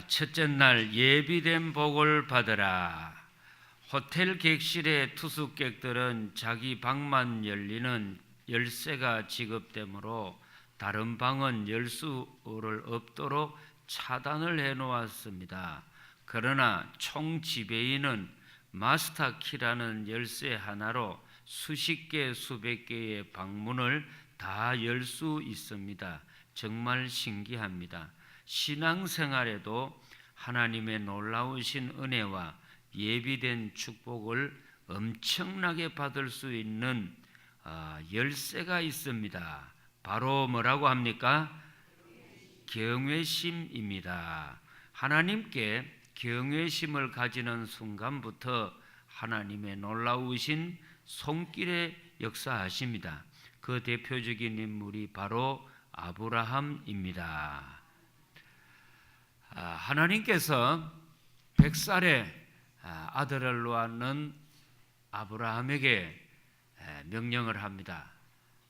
첫째 날 예비된 복을 받으라. 호텔 객실의 투숙객들은 자기 방만 열리는 열쇠가 지급되므로 다른 방은 열 수를 없도록 차단을 해놓았습니다. 그러나 총 지배인은 마스터 키라는 열쇠 하나로 수십 개 수백 개의 방문을 다 열 수 있습니다. 정말 신기합니다. 신앙생활에도 하나님의 놀라우신 은혜와 예비된 축복을 엄청나게 받을 수 있는 열쇠가 있습니다. 바로 뭐라고 합니까? 경외심입니다. 하나님께 경외심을 가지는 순간부터 하나님의 놀라우신 손길에 역사하십니다. 그 대표적인 인물이 바로 아브라함입니다. 하나님께서 100살의 아들을 놓았는 아브라함에게 명령을 합니다.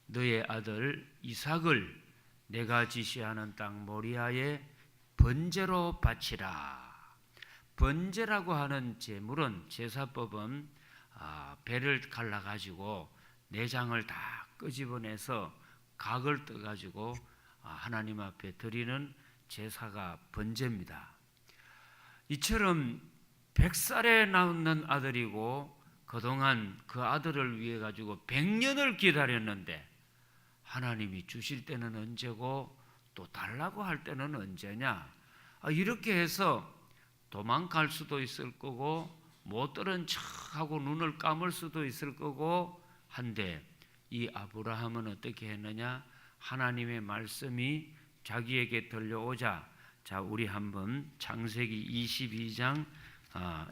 너의 아들 이삭을 내가 지시하는 땅 모리아에 번제로 바치라. 번제라고 하는 제물은 제사법은 배를 갈라가지고 내장을 다 끄집어내서 각을 떠가지고 하나님 앞에 드리는 제사가 번제입니다. 이처럼 100살에 낳는 아들이고 그동안 그 아들을 위해 가지고 100년을 기다렸는데 하나님이 주실 때는 언제고 또 달라고 할 때는 언제냐? 이렇게 해서 도망갈 수도 있을 거고 못 들은 척하고 눈을 감을 수도 있을 거고 한데 이 아브라함은 어떻게 했느냐? 하나님의 말씀이 자기에게 들려오자 우리 한번 창세기 22장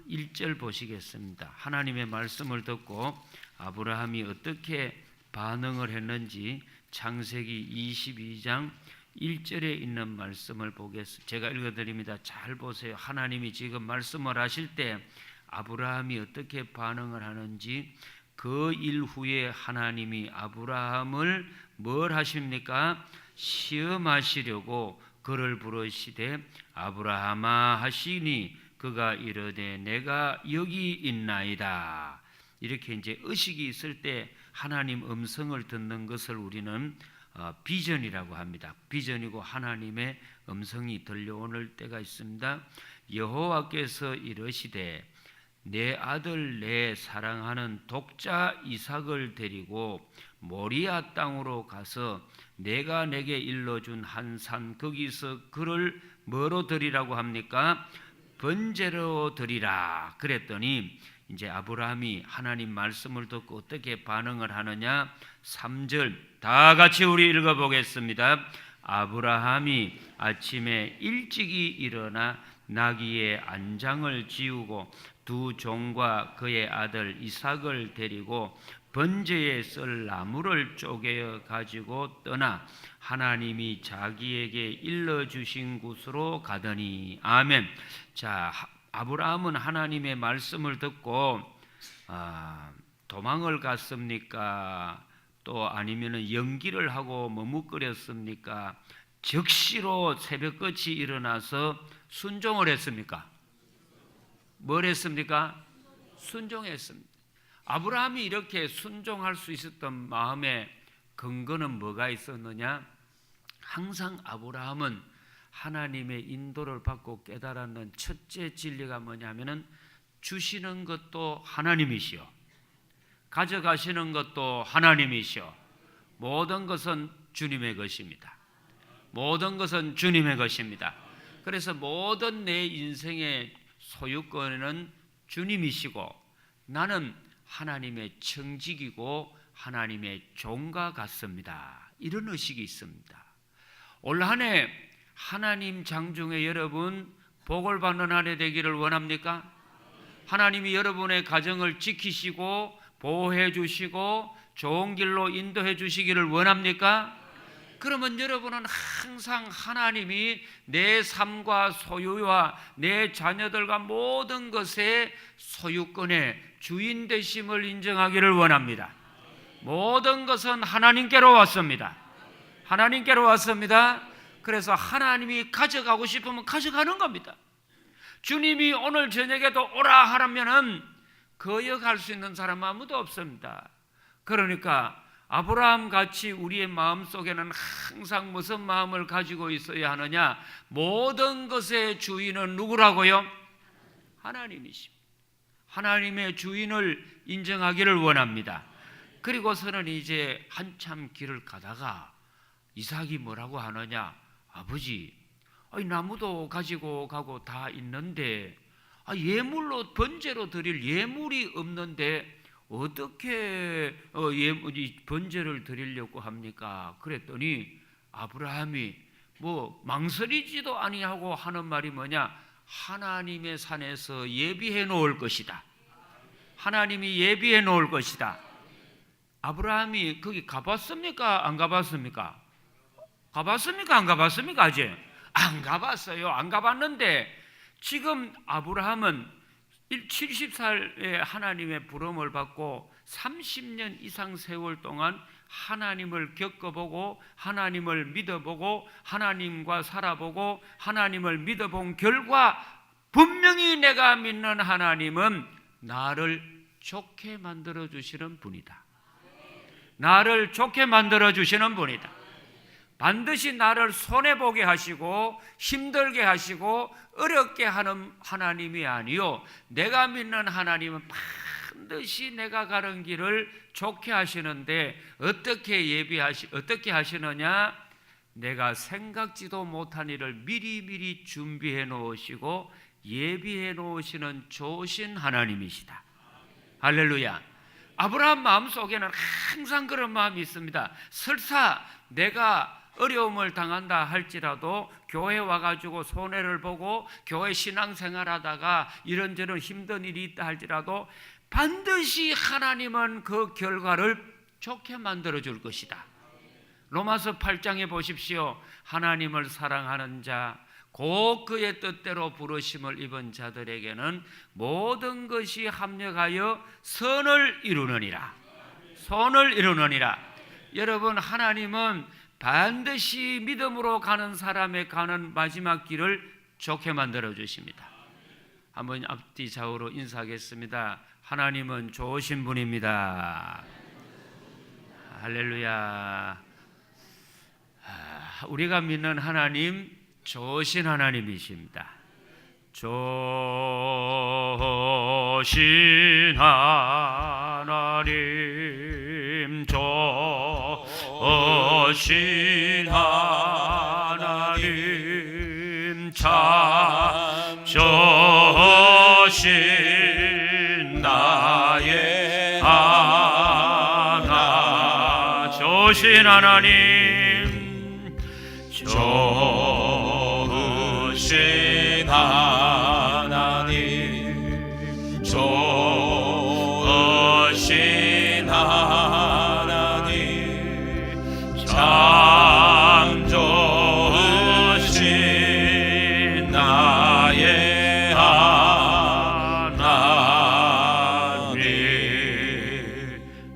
1절 보시겠습니다. 하나님의 말씀을 듣고 아브라함이 어떻게 반응을 했는지 창세기 22장 1절에 있는 말씀을 보겠습니다. 제가 읽어드립니다. 잘 보세요. 하나님이 지금 말씀을 하실 때 아브라함이 어떻게 반응을 하는지. 그 일 후에 하나님이 아브라함을 뭘 하십니까? 시험하시려고 그를 부르시되 아브라함아 하시니 그가 이르되 내가 여기 있나이다. 이렇게 이제 의식이 있을 때 하나님 음성을 듣는 것을 우리는 비전이라고 합니다. 비전이고 하나님의 음성이 들려오는 때가 있습니다. 여호와께서 이르시되 내 아들 내 사랑하는 독자 이삭을 데리고 모리아 땅으로 가서 내가 내게 일러준 한 산 거기서 그를 뭐로 드리라고 합니까? 번제로 드리라. 그랬더니 이제 아브라함이 하나님 말씀을 듣고 어떻게 반응을 하느냐? 3절 다 같이 우리 읽어보겠습니다. 아브라함이 아침에 일찍이 일어나 나귀의 안장을 지우고 두 종과 그의 아들 이삭을 데리고 번제에 쓸 나무를 쪼개어 가지고 떠나 하나님이 자기에게 일러주신 곳으로 가더니. 아멘. 자, 아브라함은 하나님의 말씀을 듣고 도망을 갔습니까? 또 아니면 연기를 하고 머뭇거렸습니까? 즉시로 새벽같이 일어나서 순종을 했습니까? 뭘 했습니까? 순종했습니다. 아브라함이 이렇게 순종할 수 있었던 마음의 근거는 뭐가 있었느냐? 항상 아브라함은 하나님의 인도를 받고 깨달았는 첫째 진리가 뭐냐면은 주시는 것도 하나님이시오, 가져가시는 것도 하나님이시오, 모든 것은 주님의 것입니다. 모든 것은 주님의 것입니다. 그래서 모든 내 인생의 소유권은 주님이시고 나는 하나님의 청직이고 하나님의 종과 같습니다. 이런 의식이 있습니다. 올 한 해 하나님 장중에 여러분 복을 받는 한 해 되기를 원합니까? 하나님이 여러분의 가정을 지키시고 보호해 주시고 좋은 길로 인도해 주시기를 원합니까? 그러면 여러분은 항상 하나님이 내 삶과 소유와 내 자녀들과 모든 것의 소유권의 주인 되심을 인정하기를 원합니다. 모든 것은 하나님께로 왔습니다. 하나님께로 왔습니다. 그래서 하나님이 가져가고 싶으면 가져가는 겁니다. 주님이 오늘 저녁에도 오라 하라면은 거역할 수 있는 사람 아무도 없습니다. 그러니까 아브라함 같이 우리의 마음속에는 항상 무슨 마음을 가지고 있어야 하느냐? 모든 것의 주인은 누구라고요? 하나님이십니다. 하나님의 주인을 인정하기를 원합니다. 그리고서는 이제 한참 길을 가다가 이삭이 뭐라고 하느냐? 아버지, 나무도 가지고 가고 다 있는데 예물로 번제로 드릴 예물이 없는데 어떻게 번제를 드리려고 합니까? 그랬더니 아브라함이 뭐 망설이지도 아니하고 하는 말이 뭐냐? 하나님의 산에서 예비해 놓을 것이다. 하나님이 예비해 놓을 것이다. 아브라함이 거기 가봤습니까? 안 가봤습니까? 가봤습니까? 안 가봤습니까? 아직 안 가봤어요. 안 가봤는데 지금 아브라함은 70살에 하나님의 부름을 받고 30년 이상 세월 동안 하나님을 겪어보고 하나님을 믿어보고 하나님과 살아보고 하나님을 믿어본 결과 분명히 내가 믿는 하나님은 나를 좋게 만들어 주시는 분이다. 나를 좋게 만들어 주시는 분이다. 반드시 나를 손해보게 하시고 힘들게 하시고 어렵게 하는 하나님이 아니요, 내가 믿는 하나님은 반드시 내가 가는 길을 좋게 하시는데 어떻게 하시느냐? 내가 생각지도 못한 일을 미리미리 준비해 놓으시고 예비해 놓으시는 좋으신 하나님이시다. 할렐루야. 아브라함 마음속에는 항상 그런 마음이 있습니다. 설사 내가 어려움을 당한다 할지라도 교회 와가지고 손해를 보고 교회 신앙생활하다가 이런저런 힘든 일이 있다 할지라도 반드시 하나님은 그 결과를 좋게 만들어 줄 것이다. 로마서 8장에 보십시오. 하나님을 사랑하는 자 곧 그의 뜻대로 부르심을 입은 자들에게는 모든 것이 합력하여 선을 이루느니라. 선을 이루느니라. 여러분, 하나님은 반드시 믿음으로 가는 사람의 가는 마지막 길을 좋게 만들어 주십니다. 한번 앞뒤 좌우로 인사하겠습니다. 하나님은 좋으신 분입니다. 할렐루야. 우리가 믿는 하나님 좋으신 하나님이십니다. 좋으신 하나님, 좋으신 하나님, 참 좋으신 나의 하나. 좋으신 하나님, 좋으신 하나님, 좋으신 하나님, 참 좋으신 나의 하나님.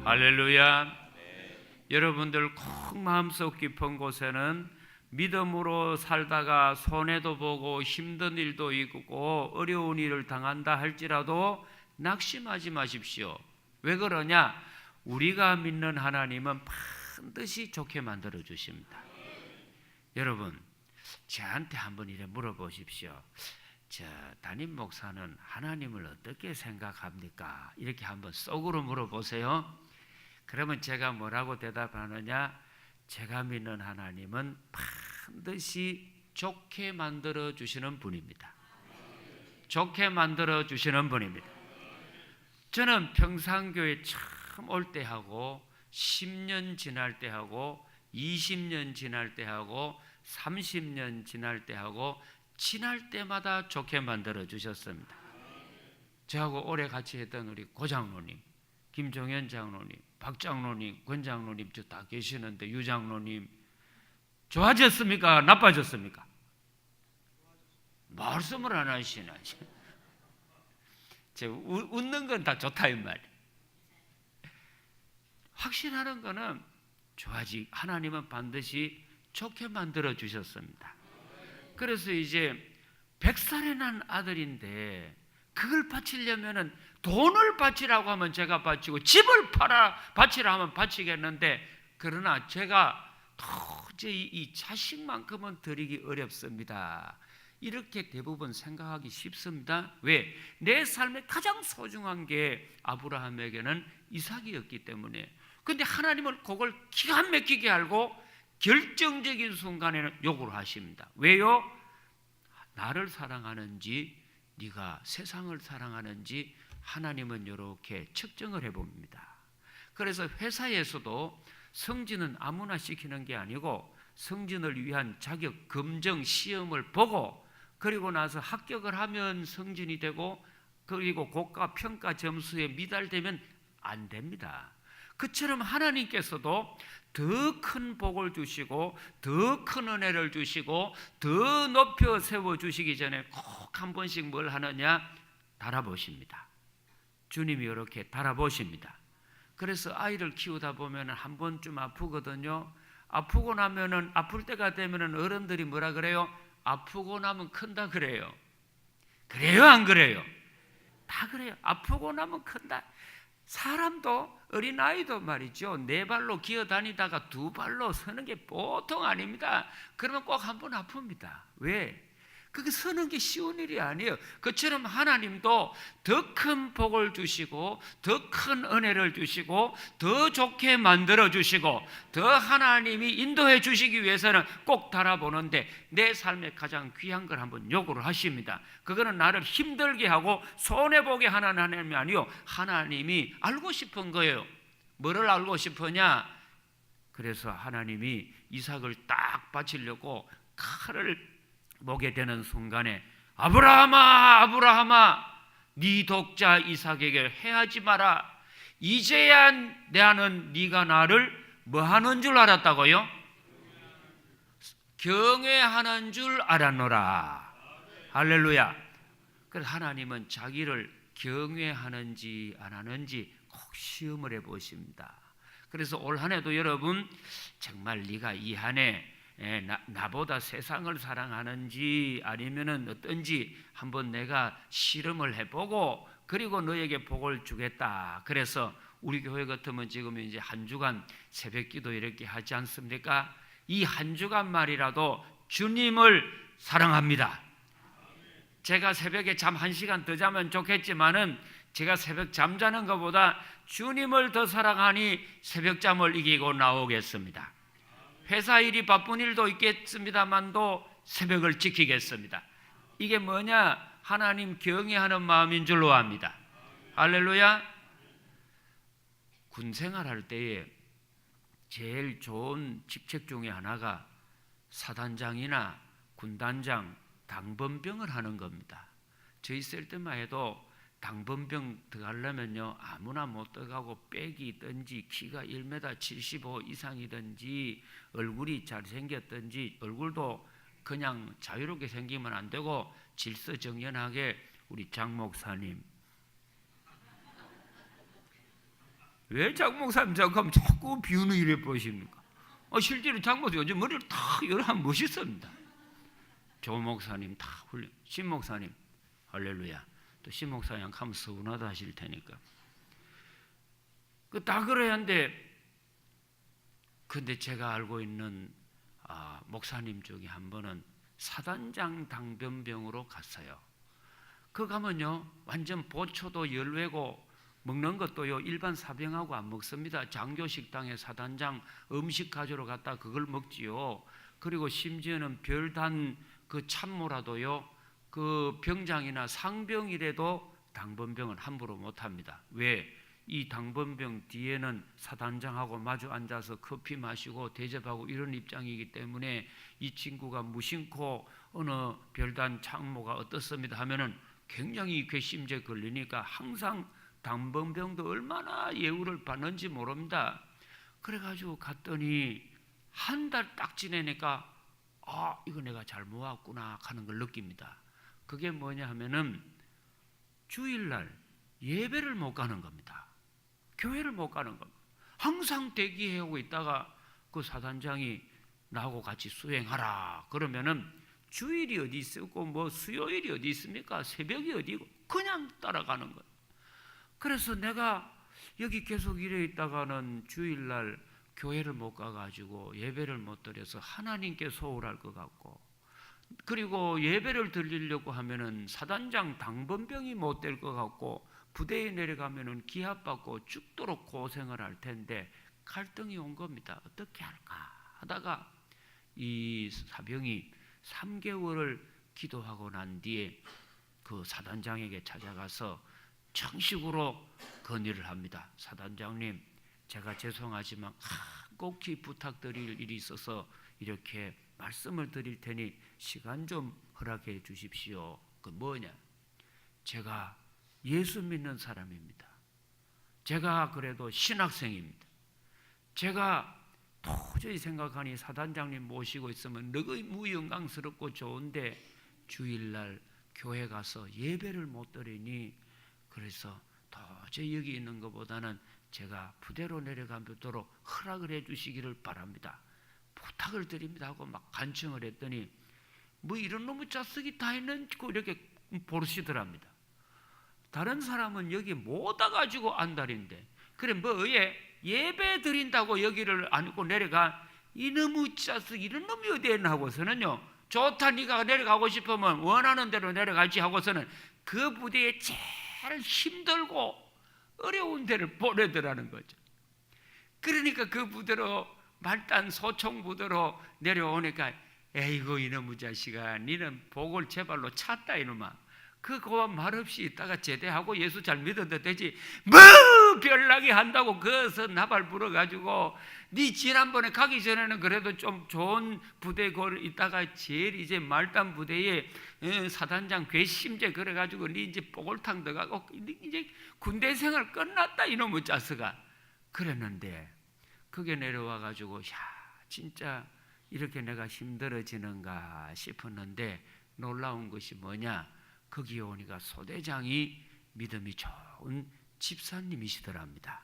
할렐루야. 여러분들 꼭 마음속 깊은 곳에는 믿음으로 살다가 손해도 보고 힘든 일도 있고 어려운 일을 당한다 할지라도 낙심하지 마십시오. 왜 그러냐? 우리가 믿는 하나님은 반드시 좋게 만들어 주십니다. 여러분, 저한테 한번 이래 물어보십시오. 담임 목사는 하나님을 어떻게 생각합니까? 이렇게 한번 속으로 물어보세요. 그러면 제가 뭐라고 대답하느냐? 제가 믿는 하나님은 반드시 좋게 만들어 주시는 분입니다. 좋게 만들어 주시는 분입니다. 저는 평상교회 처음 올 때 하고 10년 지날 때 하고 20년 지날 때 하고 30년 지날 때 하고 지날 때마다 좋게 만들어 주셨습니다. 저하고 오래 같이 했던 우리 고장로님, 김종현 장로님, 박 장로님, 권 장로님 저 다 계시는데 유 장로님 좋아졌습니까? 나빠졌습니까? 말씀을 안 하시네. 웃는 건 다 좋다 이 말. 확신하는 거는 좋아지. 하나님은 반드시 좋게 만들어 주셨습니다. 그래서 이제 100살에 난 아들인데 그걸 바치려면은 돈을 바치라고 하면 제가 바치고 집을 팔아 바치라 하면 바치겠는데, 그러나 제가 도저히 이 자식만큼은 드리기 어렵습니다. 이렇게 대부분 생각하기 쉽습니다. 왜? 내 삶에 가장 소중한 게 아브라함에게는 이삭이었기 때문에. 근데 하나님은 그걸 기가 막히게 알고 결정적인 순간에는 요구를 하십니다. 왜요? 나를 사랑하는지 네가 세상을 사랑하는지 하나님은 이렇게 측정을 해봅니다. 그래서 회사에서도 승진은 아무나 시키는 게 아니고 승진을 위한 자격 검정 시험을 보고, 그리고 나서 합격을 하면 승진이 되고, 그리고 고가 평가 점수에 미달되면 안 됩니다. 그처럼 하나님께서도 더 큰 복을 주시고 더 큰 은혜를 주시고 더 높여 세워주시기 전에 꼭 한 번씩 뭘 하느냐? 달아보십니다. 주님이 이렇게 달아보십니다. 그래서 아이를 키우다 보면 한 번쯤 아프거든요. 아프고 나면은, 아플 때가 되면은 어른들이 뭐라 그래요? 아프고 나면 큰다 그래요. 그래요, 안 그래요? 다 그래요. 아프고 나면 큰다. 사람도, 어린아이도 말이죠, 네 발로 기어다니다가 두 발로 서는 게 보통 아닙니다. 그러면 꼭 한 번 아픕니다. 왜? 그게 서는 게 쉬운 일이 아니에요. 그처럼 하나님도 더 큰 복을 주시고 더 큰 은혜를 주시고 더 좋게 만들어 주시고 더 하나님이 인도해 주시기 위해서는 꼭 달아보는데, 내 삶에 가장 귀한 걸 한번 요구를 하십니다. 그거는 나를 힘들게 하고 손해보게 하는 하나님이 아니요, 하나님이 알고 싶은 거예요. 뭐를 알고 싶으냐? 그래서 하나님이 이삭을 딱 바치려고 칼을 보게 되는 순간에, 아브라함아, 아브라함아, 네 독자 이삭에게 해하지 마라. 이제야 나는 네가 나를 뭐 하는 줄 알았다고요? 경외하는 줄 알았노라. 할렐루야. 그래서 하나님은 자기를 경외하는지 안 하는지 꼭 시험을 해보십니다. 그래서 올 한 해도 여러분, 정말 네가 이 한 해 나보다 세상을 사랑하는지 아니면은 어떤지 한번 내가 실험을 해보고, 그리고 너에게 복을 주겠다. 그래서 우리 교회 같으면 지금 이제 한 주간 새벽기도 이렇게 하지 않습니까? 이 한 주간 말이라도 주님을 사랑합니다. 제가 새벽에 잠 1시간 더 자면 좋겠지만은 제가 새벽 잠자는 것보다 주님을 더 사랑하니 새벽잠을 이기고 나오겠습니다. 회사 일이 바쁜 일도 있겠습니다만도 새벽을 지키겠습니다. 이게 뭐냐? 하나님 경외하는 마음인 줄로 압니다. 할렐루야. 군 생활할 때에 제일 좋은 직책 중에 하나가 사단장이나 군단장, 당번병을 하는 겁니다. 저 있을 때만 해도 당번병 들어가려면요, 아무나 못 들어가고 빽이든지 키가 1m 75 이상이든지 얼굴이 잘생겼든지, 얼굴도 그냥 자유롭게 생기면 안 되고 질서정연하게. 우리 장 목사님, 왜 장 목사님 잠깐 자꾸 비우는 일을 보십니까? 실제로 장 목사님 요즘 머리를 탁 열하면 멋있습니다. 조 목사님 다 훌륭, 신 목사님 할렐루야. 또 신 목사님 하면 서운하다 하실 테니까 그 다 그래야 하는데, 근데 제가 알고 있는 목사님 중에 한 번은 사단장 당번병으로 갔어요. 그 가면요, 완전 보초도 열외고 먹는 것도요 일반 사병하고 안 먹습니다. 장교 식당에 사단장 음식 가지러 갔다 그걸 먹지요. 그리고 심지어는 별단 그 참모라도요, 그 병장이나 상병이라도 당번병은 함부로 못합니다. 왜? 이 당번병 뒤에는 사단장하고 마주 앉아서 커피 마시고 대접하고 이런 입장이기 때문에 이 친구가 무심코 어느 별단 참모가 어떻습니다 하면은 굉장히 괘씸죄 걸리니까 항상 당번병도 얼마나 예우를 받는지 모릅니다. 그래가지고 갔더니 한 달 딱 지내니까 이거 내가 잘 모았구나 하는 걸 느낍니다. 그게 뭐냐 하면은 주일날 예배를 못 가는 겁니다. 교회를 못 가는 겁니다. 항상 대기하고 있다가 그 사단장이 나하고 같이 수행하라. 그러면은 주일이 어디 있고 뭐 수요일이 어디 있습니까? 새벽이 어디고 그냥 따라가는 거예요. 그래서 내가 여기 계속 이래 있다가는 주일날 교회를 못 가가지고 예배를 못 드려서 하나님께 소홀할 것 같고, 그리고 예배를 드리려고 하면은 사단장 당번병이 못 될 것 같고, 부대에 내려가면은 기합받고 죽도록 고생을 할 텐데 갈등이 온 겁니다. 어떻게 할까 하다가 이 사병이 3개월을 기도하고 난 뒤에 그 사단장에게 찾아가서 정식으로 건의를 합니다. 사단장님, 제가 죄송하지만 꼭히 부탁드릴 일이 있어서 이렇게 말씀을 드릴 테니 시간 좀 허락해 주십시오. 그 뭐냐? 제가 예수 믿는 사람입니다. 제가 그래도 신학생입니다. 제가 도저히 생각하니 사단장님 모시고 있으면 너무 영광스럽고 좋은데 주일날 교회 가서 예배를 못 드리니, 그래서 도저히 여기 있는 것보다는 제가 부대로 내려가도록 허락을 해 주시기를 바랍니다. 부탁을 드립니다 하고 막 간청을 했더니 뭐 이런 놈의 자식이 다 있는 이렇게 버릇이더랍니다. 다른 사람은 여기 못 와가지고 안달인데, 그래 뭐에 예배 드린다고 여기를 안고 내려가 이놈의 자식 이런 놈이 어디에 있나 하고서는요, 좋다 네가 내려가고 싶으면 원하는 대로 내려가지 하고서는 그 부대에 제일 힘들고 어려운 데를 보내더라는 거죠. 그러니까 그 부대로 말단 소총 부대로 내려오니까 에이고 이놈의 자식아, 니는 복을 제발로 찾다 이놈아. 그거와 말없이 있다가 제대하고 예수 잘 믿어도 되지 뭐 별나게 한다고 거기서 나발 불어가지고, 네 지난번에 가기 전에는 그래도 좀 좋은 부대 있다가 제일 이제 말단 부대에 사단장 괘씸죄 그래가지고 네 이제 뽀글탕 들어가고 이제 군대 생활 끝났다 이놈의 자식아. 그랬는데 그게 내려와가지고 야 진짜 이렇게 내가 힘들어지는가 싶었는데, 놀라운 것이 뭐냐, 거기 오니까 소대장이 믿음이 좋은 집사님이시더랍니다.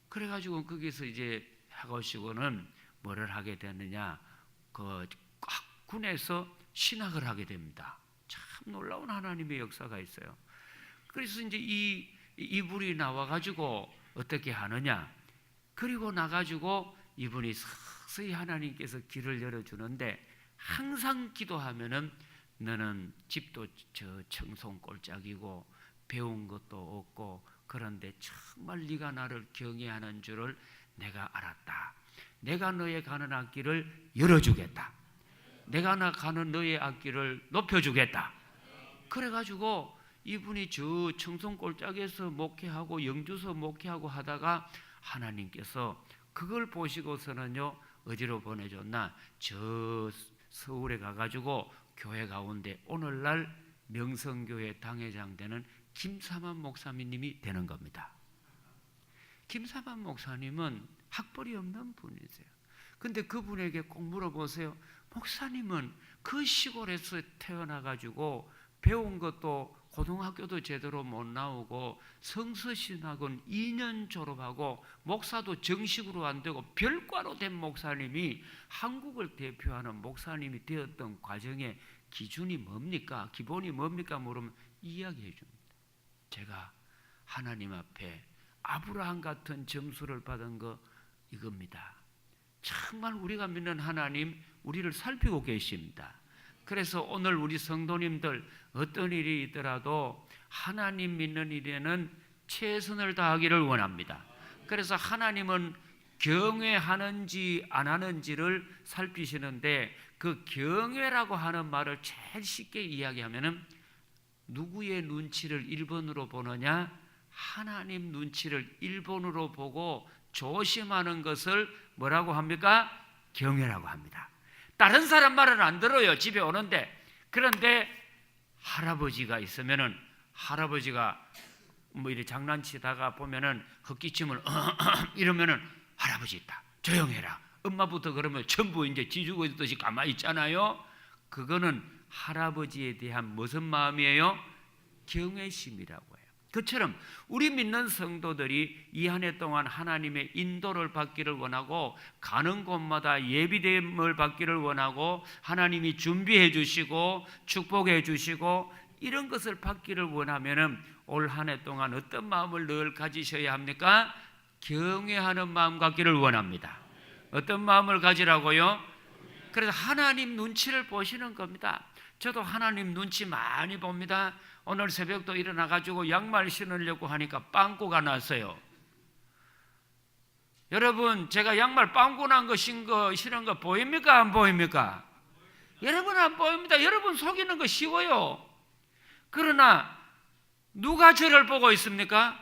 그래가지고 거기서 이제 하고시고는 뭐를 하게 되느냐, 그 군에서 신학을 하게 됩니다. 참 놀라운 하나님의 역사가 있어요. 그래서 이제 이분이 나와가지고 어떻게 하느냐, 그리고 나가지고 이분이 서서히 하나님께서 길을 열어주는데, 항상 기도하면은 너는 집도 저 청송골짜기고 배운 것도 없고 그런데 정말 네가 나를 경외하는 줄을 내가 알았다. 내가 너의 가는 앞길을 열어주겠다. 내가 나 가는 너의 앞길을 높여주겠다. 그래가지고 이분이 저 청송골짜기에서 목회하고 영주서 목회하고 하다가 하나님께서 그걸 보시고서는요 어디로 보내줬나, 저 서울에 가가지고 교회 가운데 오늘날 명성교회 당회장 되는 김사만 목사님이 되는 겁니다. 김사만 목사님은 학벌이 없는 분이세요. 근데 그분에게 꼭 물어보세요. 목사님은 그 시골에서 태어나가지고 배운 것도 고등학교도 제대로 못 나오고 성서신학은 2년 졸업하고 목사도 정식으로 안 되고 별과로 된 목사님이 한국을 대표하는 목사님이 되었던 과정의 기준이 뭡니까? 기본이 뭡니까? 물으면 이야기해 줍니다. 제가 하나님 앞에 아브라함 같은 점수를 받은 거 이겁니다. 정말 우리가 믿는 하나님 우리를 살피고 계십니다. 그래서 오늘 우리 성도님들 어떤 일이 있더라도 하나님 믿는 일에는 최선을 다하기를 원합니다. 그래서 하나님은 경외하는지 안 하는지를 살피시는데, 그 경외라고 하는 말을 제일 쉽게 이야기하면은 누구의 눈치를 1번으로 보느냐, 하나님 눈치를 1번으로 보고 조심하는 것을 뭐라고 합니까? 경외라고 합니다. 다른 사람 말은 안 들어요. 집에 오는데. 그런데 할아버지가 있으면은 할아버지가 뭐 이렇게 장난치다가 보면은 헛기침을 이러면은 할아버지 있다. 조용해라. 엄마부터 그러면 전부 이제 지주고 있듯이 가만히 있잖아요. 그거는 할아버지에 대한 무슨 마음이에요? 경외심이라고 해요. 그처럼 우리 믿는 성도들이 이 한 해 동안 하나님의 인도를 받기를 원하고 가는 곳마다 예비됨을 받기를 원하고 하나님이 준비해 주시고 축복해 주시고 이런 것을 받기를 원하면은 올 한 해 동안 어떤 마음을 늘 가지셔야 합니까? 경외하는 마음 갖기를 원합니다. 어떤 마음을 가지라고요? 그래서 하나님 눈치를 보시는 겁니다. 저도 하나님 눈치 많이 봅니다. 오늘 새벽도 일어나가지고 양말 신으려고 하니까 빵꾸가 났어요. 여러분, 제가 양말 빵꾸 난 거 신은 거 보입니까? 안 보입니까? 여러분 안 보입니다. 여러분 속이는 거 쉬워요. 그러나 누가 저를 보고 있습니까?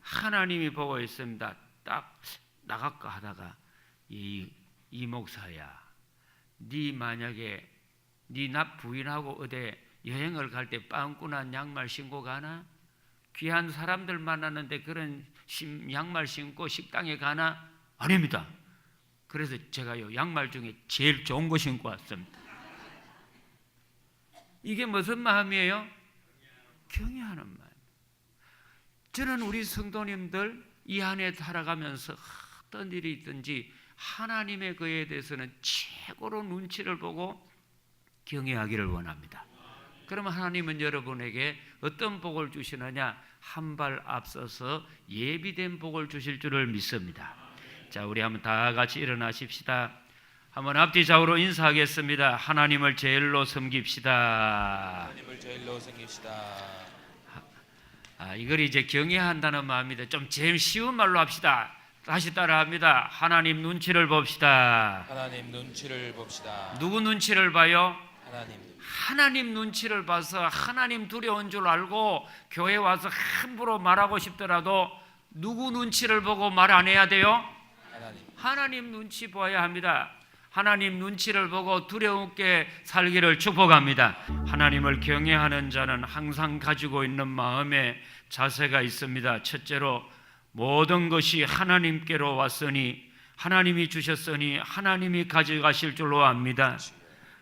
하나님이 보고 있습니다. 딱 나갈까 하다가 이 목사야, 네 만약에 네 나 부인하고 어디 여행을 갈 때 빵꾸난 양말 신고 가나? 귀한 사람들 만나는데 그런 양말 신고 식당에 가나? 아닙니다. 그래서 제가요 양말 중에 제일 좋은 거 신고 왔습니다. 이게 무슨 마음이에요? 경외하는 마음. 저는 우리 성도님들 이 한 해 살아가면서 어떤 일이 있든지 하나님의 그에 대해서는 최고로 눈치를 보고 경외하기를 원합니다. 그러면 하나님은 여러분에게 어떤 복을 주시느냐? 한 발 앞서서 예비된 복을 주실 줄을 믿습니다. 자, 우리 한번 다 같이 일어나십시다. 한번 앞뒤 좌우로 인사하겠습니다. 하나님을 제일로 섬깁시다. 하나님을 제일로 섬깁시다. 이걸 이제 경외한다는 마음인데 좀 제일 쉬운 말로 합시다. 다시 따라합니다. 하나님 눈치를 봅시다. 하나님 눈치를 봅시다. 누구 눈치를 봐요? 하나님 눈치를 봐서 하나님 두려운 줄 알고 교회 와서 함부로 말하고 싶더라도 누구 눈치를 보고 말 안 해야 돼요? 하나님 눈치 보아야 합니다. 하나님 눈치를 보고 두려움께 살기를 축복합니다. 하나님을 경외하는 자는 항상 가지고 있는 마음의 자세가 있습니다. 첫째로 모든 것이 하나님께로 왔으니 하나님이 주셨으니 하나님이 가져가실 줄로 압니다.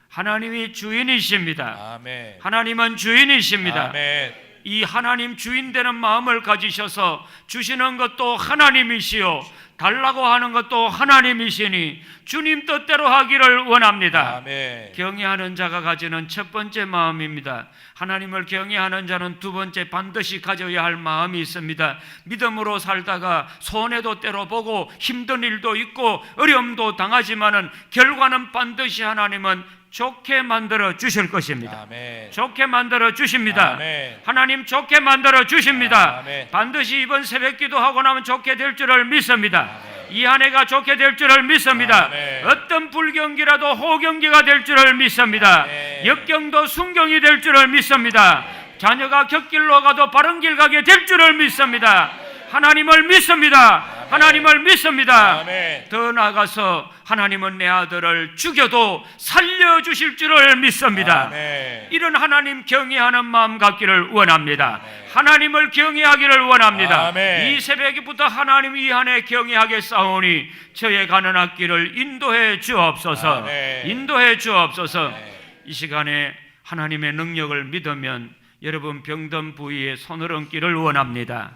하나님이 주인이십니다. 아멘. 하나님은 주인이십니다. 아멘. 이 하나님 주인 되는 마음을 가지셔서 주시는 것도 하나님이시요 달라고 하는 것도 하나님이시니 주님 뜻대로 하기를 원합니다. 아멘. 경외하는 자가 가지는 첫 번째 마음입니다. 하나님을 경외하는 자는 두 번째 반드시 가져야 할 마음이 있습니다. 믿음으로 살다가 손해도 때로 보고 힘든 일도 있고 어려움도 당하지만은 결과는 반드시 하나님은 좋게 만들어 주실 것입니다. 아멘. 좋게 만들어 주십니다. 아멘. 하나님 좋게 만들어 주십니다. 아멘. 반드시 이번 새벽 기도하고 나면 좋게 될 줄을 믿습니다. 아멘. 이 한 해가 좋게 될 줄을 믿습니다. 아멘. 어떤 불경기라도 호경기가 될 줄을 믿습니다. 아멘. 역경도 순경이 될 줄을 믿습니다. 자녀가 곁길로 가도 바른 길 가게 될 줄을 믿습니다. 하나님을 믿습니다. 아멘. 하나님을 믿습니다. 아멘. 더 나아가서 하나님은 내 아들을 죽여도 살려주실 줄을 믿습니다. 아멘. 이런 하나님 경외하는 마음 갖기를 원합니다. 아멘. 하나님을 경외하기를 원합니다. 아멘. 이 새벽부터 하나님 이 한 해 경외하겠사오니 저의 가는 앞길을 인도해 주옵소서. 아멘. 인도해 주옵소서. 아멘. 이 시간에 하나님의 능력을 믿으면 여러분 병든 부위에 손을 얹기를 원합니다.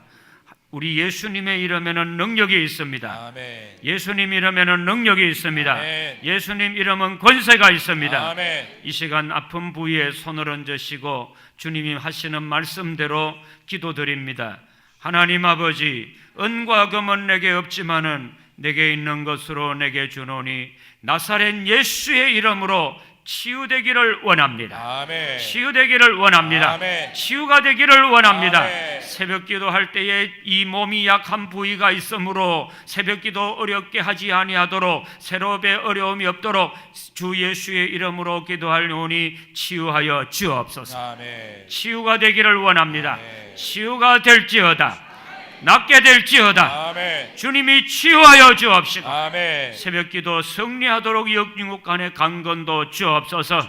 우리 예수님의 이름에는 능력이 있습니다. 아멘. 예수님 이름에는 능력이 있습니다. 아멘. 예수님 이름은 권세가 있습니다. 아멘. 이 시간 아픈 부위에 손을 얹으시고 주님이 하시는 말씀대로 기도드립니다. 하나님 아버지, 은과 금은 내게 없지만은 내게 있는 것으로 내게 주노니 나사렛 예수의 이름으로 치유되기를 원합니다. 아멘. 치유되기를 원합니다. 아멘. 치유가 되기를 원합니다. 아멘. 새벽 기도할 때에 이 몸이 약한 부위가 있으므로 새벽 기도 어렵게 하지 아니하도록 새롭게 어려움이 없도록 주 예수의 이름으로 기도하려니 치유하여 주옵소서. 아멘. 치유가 되기를 원합니다. 아멘. 치유가 될지어다. 낫게 될지어다. 아멘. 주님이 치유하여 주옵시고 아멘. 새벽 기도 승리하도록 영육 간의 강건도 주옵소서.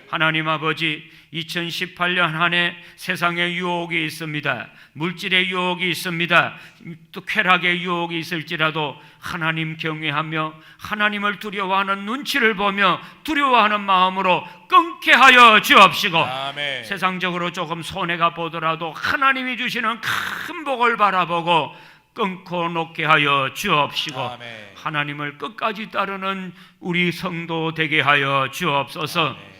하나님 아버지, 2018년 한 해 세상에 유혹이 있습니다. 물질의 유혹이 있습니다. 또 쾌락의 유혹이 있을지라도 하나님 경외하며 하나님을 두려워하는 눈치를 보며 두려워하는 마음으로 끊게 하여 주옵시고, 아멘. 세상적으로 조금 손해가 보더라도 하나님이 주시는 큰 복을 바라보고 끊고 놓게 하여 주옵시고, 아멘. 하나님을 끝까지 따르는 우리 성도 되게 하여 주옵소서. 아멘.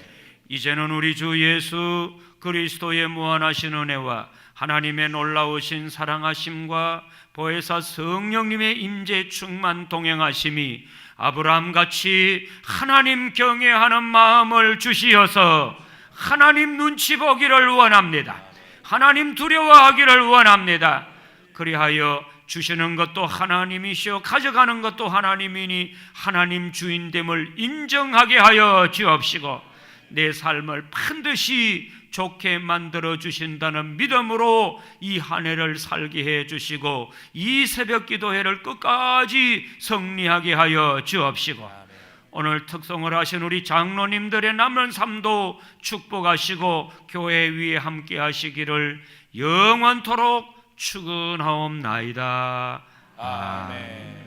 이제는 우리 주 예수 그리스도의 무한하신 은혜와 하나님의 놀라우신 사랑하심과 보혜사 성령님의 임재 충만 동행하심이 아브라함같이 하나님 경외하는 마음을 주시어서 하나님 눈치 보기를 원합니다. 하나님 두려워하기를 원합니다. 그리하여 주시는 것도 하나님이시오 가져가는 것도 하나님이니 하나님 주인됨을 인정하게 하여 주옵시고, 내 삶을 반드시 좋게 만들어 주신다는 믿음으로 이 한 해를 살게 해 주시고, 이 새벽 기도회를 끝까지 승리하게 하여 주옵시고, 오늘 특성을 하신 우리 장로님들의 남은 삶도 축복하시고 교회 위에 함께 하시기를 영원토록 축원하옵나이다. 아멘.